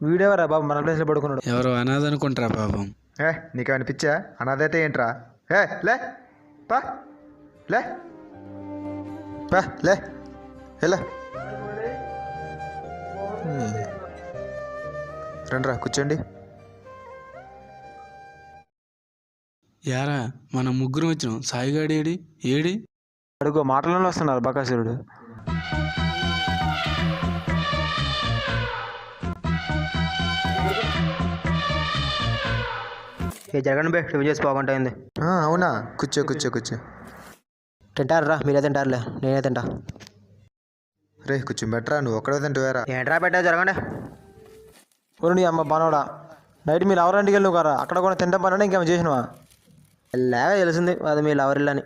వీడెవరా బాబు మన ప్లేస్లో పడుకున్నాడు? ఎవరో అనాథ అనుకుంటారా పాపం. నీకు అనిపించా అనాథైతే ఏంట్రా? లే పా లే పా లే ఎలా రండ్రా కూర్చోండి. యారా మనం ముగ్గురు వచ్చినాం. సాయిగాడి ఏడి ఏడి? అడుగు మాటలలో వస్తున్నారు బకాసురుడు. జరగండి బే, రివ్యూ చేసి బాగుంటుంది. అవునా, కూర్చో కూర్చో కూర్చో. తింటారా? మీరే తింటారులే, నేనే తింటా. రే కూర్చో బెటరా, నువ్వు ఒక్కడే తింటావేరా? ఏంట్రా పెట్టా, జరగండి. ఊరు నీ అమ్మ బానోడా, నైట్ మీరు ఎవరింటికి వెళ్ళి కదా, అక్కడ కూడా తింటాం పని ఇంకేమో చేసినవా? లేక తెలిసింది అది మీ లవరిల్లని.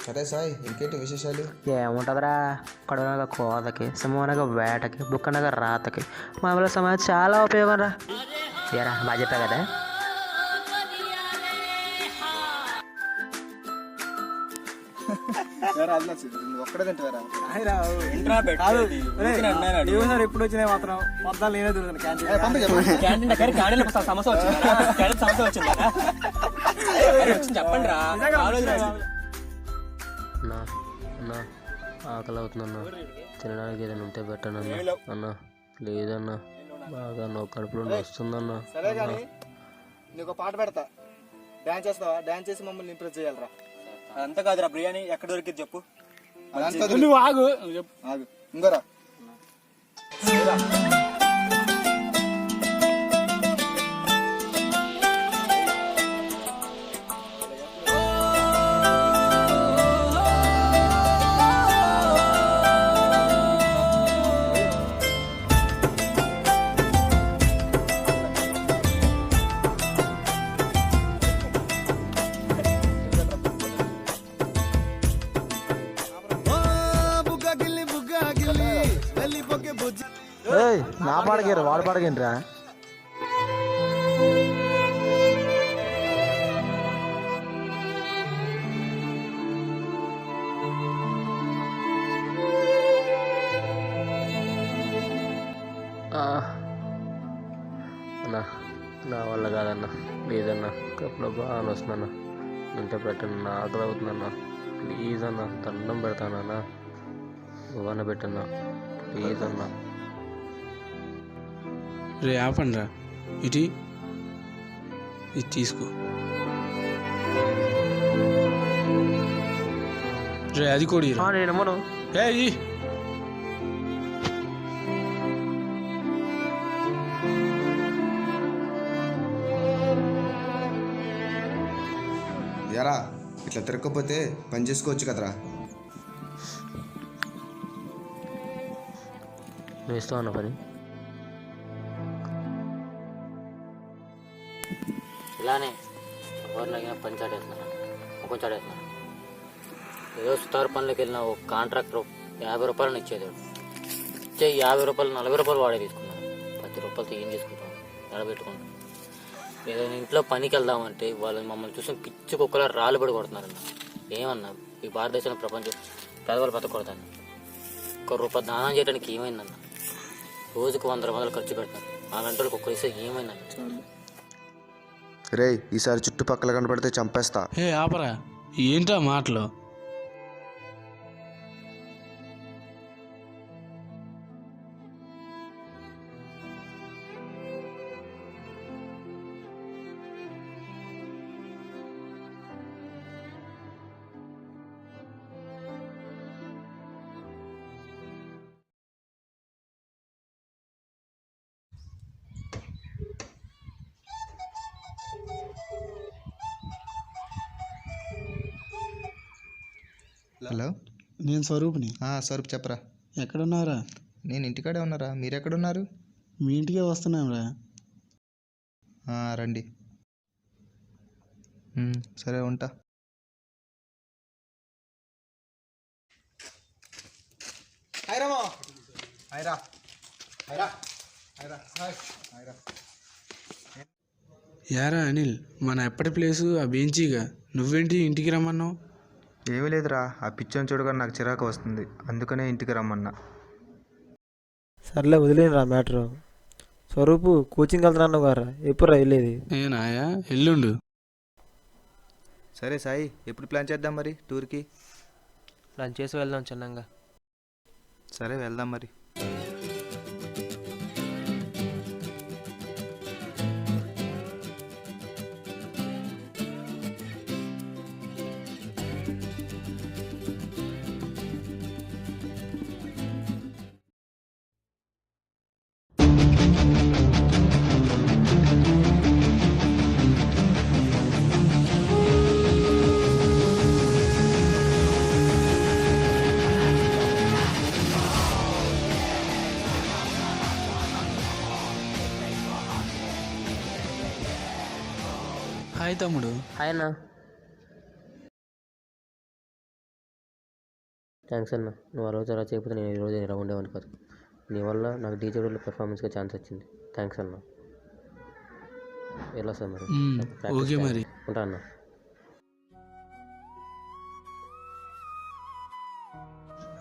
సరే సాయి, ఇంకేంటి విశేషాలు? ఏముంటుందిరా, కడువనగా కోతకి, సింహనగా వేటకి, బుక్కనగా రాతకి మామూలు సమాజం చాలా ఉపయోగం రా. ఏరా బాగా చెప్పా కదా. ఎప్పుడు వచ్చినాయి మాత్రం పొద్దున్న నేనే దొరుకుతాను. చెప్పండి రా. అన్నా ఆకలి అవుతుందన్నా, తినడానికి ఏదైనా ఉంటే పెట్టనన్నా. అన్నా లేదన్నా, బాగా నొక్క కడుపులో వస్తుందన్నా. సరే కానీ నీకు పాట పెడతా, డాన్స్ చేస్తావా? డాన్స్ చేసి మమ్మల్ని ఇంప్రెస్ చేయాలరా. అంత కాదురా, బిర్యానీ ఎక్కడ దొరికింది చెప్పు. నువ్వు ఆగు ఆగు ఇంకోరా. నా పాడగారు వాడు పాడగండిరా. అన్నా నా వల్ల కాదన్నా, ప్లీజ్ అన్నా, కప్పులో బాగా వస్తుందన్నా, ఉంటే పెట్టన్నా, ఆకలి అవుతుందన్నా, ప్లీజ్ అన్నా, దండం పెడతానన్నా, నువ్వన్న పెట్టన్నా, ప్లీజ్ అన్నా. రే ఆపండి రా, ఇది తీసుకో. రే అది కూడా నేనమ్మను. ఎరా ఇట్లా తిరగకపోతే పని చేసుకోవచ్చు కదరా. నువ్వు ఇస్తావు అన్న పని. ఇలానే ఎవరినైనా పని చాటేస్తున్నాను, ముఖం చాటేస్తున్నాను. ఏదో సుతారు పనులకు వెళ్ళిన ఒక కాంట్రాక్టర్ 50 రూపాయలను ఇచ్చేది. ఇచ్చే 50 రూపాయలు 40 రూపాయలు వాడే తీసుకున్నాను. 10 రూపాయలతో ఏం తీసుకుంటాం, ఎడబెట్టుకుంటాం. ఏదైనా ఇంట్లో పనికి వెళ్దామంటే వాళ్ళు మమ్మల్ని చూసి పిచ్చి కుక్కలా రాళ్ళు పడి కొడుతున్నారన్న. ఏమన్నా ఈ భారతదేశంలో ప్రపంచం పేదవాళ్ళు బతకూడదన్న. ₹1 దానం చేయడానికి ఏమైందన్న? రోజుకు 100 రూపాయలు ఖర్చు పెడతాను, 4 గంటలకు ఒక్కరిస్తే ఏమైందన్న? రేయ్ ఈసారి చుట్టుపక్కల కనపడితే చంపేస్తా. హే ఆపరా, ఏంటా మాటలు? హలో, నేను స్వరూప్ని. స్వరూప్ చెప్పరా. ఎక్కడున్నారా? నేను ఇంటికాడే ఉన్నారా, మీరెక్కడున్నారు? మీ ఇంటికే వస్తున్నాంరా. రండి. సరే ఉంటా. యారా అనిల్, మన ఎప్పటి ప్లేసు ఆ బెంచీగా, నువ్వేంటి ఇంటికి రమ్మన్నావు? ఏమీ లేదురా, ఆ పిచ్చోని చూడగానే నాకు చిరాకు వస్తుంది, అందుకనే ఇంటికి రమ్మన్నా. సర్లే వదిలేనురా మ్యాటరు. స్వరూపు కోచింగ్ వెళ్తున్నాను గారా, ఎప్పుడురా వెళ్ళేది? నేనాయా ఎల్లుండు. సరే సాయి, ఎప్పుడు ప్లాన్ చేద్దాం మరి టూర్కి? లంచ్ చేసి వెళ్దాం చిన్నంగా. సరే వెళ్దాం మరి. హాయ్ తమ్ముడు. హాయ్ అన్న. థ్యాంక్స్ అన్న, నువ్వు ఆ రోజు అలా చేయకపోతే నేను ఈరోజు ఇలా ఉండేవాడిని కాదు. నీ వల్ల నాకు డీజే రోడ్లో పెర్ఫార్మెన్స్గా ఛాన్స్ వచ్చింది. థ్యాంక్స్ అన్న. ఎలా సార్ మరి? ఓకే మరి. ఉంటా అన్న.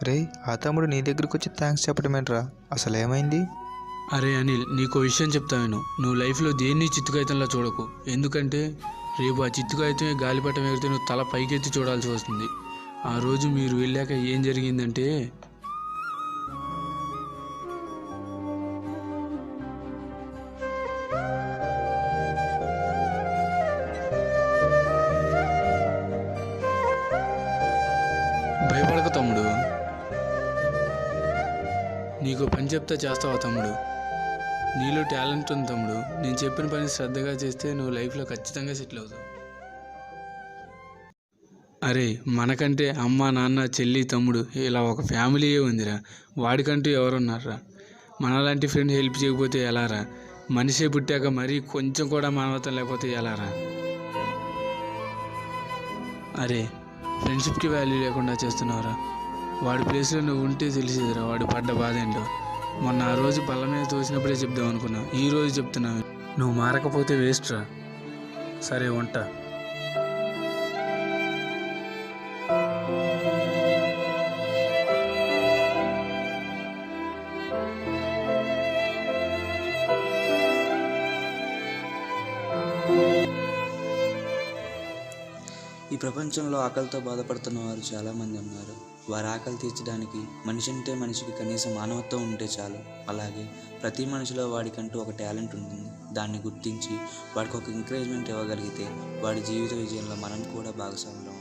రే ఆ తమ్ముడు నీ దగ్గరికి వచ్చి థ్యాంక్స్ చెప్పడం ఏంట్రా, అసలు ఏమైంది? అరే అనిల్, నీకో విషయం చెప్తా విను. నువ్వు లైఫ్లో దేన్ని చిత్తుకాయితంలా చూడకు. ఎందుకంటే రేపు ఆ చిత్తుకాయితమే గాలిపటం ఎగిరితే నువ్వు తల పైకెత్తి చూడాల్సి వస్తుంది. ఆ రోజు మీరు వెళ్ళాక ఏం జరిగిందంటే, భయపడక తమ్ముడు, నీకు పని చెప్తా చేస్తావా తమ్ముడు? నీలో టాలెంట్ ఉంది తమ్ముడు. నేను చెప్పిన పని శ్రద్ధగా చేస్తే నువ్వు లైఫ్లో ఖచ్చితంగా సెటిల్ అవుతావు. అరే మనకంటే అమ్మ నాన్న చెల్లి తమ్ముడు ఇలా ఒక ఫ్యామిలీయే ఉందిరా. వాడికంటూ ఎవరున్నారా? మనలాంటి ఫ్రెండ్ హెల్ప్ చేయకపోతే ఎలారా? మనిషే పుట్టాక మరీ కొంచెం కూడా మానవత్వం లేకపోతే ఎలారా? అరే ఫ్రెండ్షిప్కి వాల్యూ లేకుండా చేస్తున్నావురా. వాడి ప్లేస్లో నువ్వు ఉంటే తెలిసేదిరా వాడు పడ్డ బాధ ఏంటో. మొన్న ఆ రోజు పళ్ళ మీద తోసినప్పుడే చెప్దాం అనుకున్నా, ఈ రోజు చెప్తున్నావు. నువ్వు మారకపోతే వేస్ట్ రా. సరే ఉంటా. ఈ ప్రపంచంలో ఆకలితో బాధపడుతున్న వారు చాలామంది ఉన్నారు. వారి ఆకలి తీర్చడానికి మనిషి అంటే మనిషికి కనీసం మానవత్వం ఉంటే చాలు. అలాగే ప్రతి మనిషిలో వాడికంటూ ఒక టాలెంట్ ఉంటుంది. దాన్ని గుర్తించి వాడికి ఒక ఎంకరేజ్మెంట్ ఇవ్వగలిగితే వాడి జీవిత విజయంలో మనం కూడా భాగస్వాములం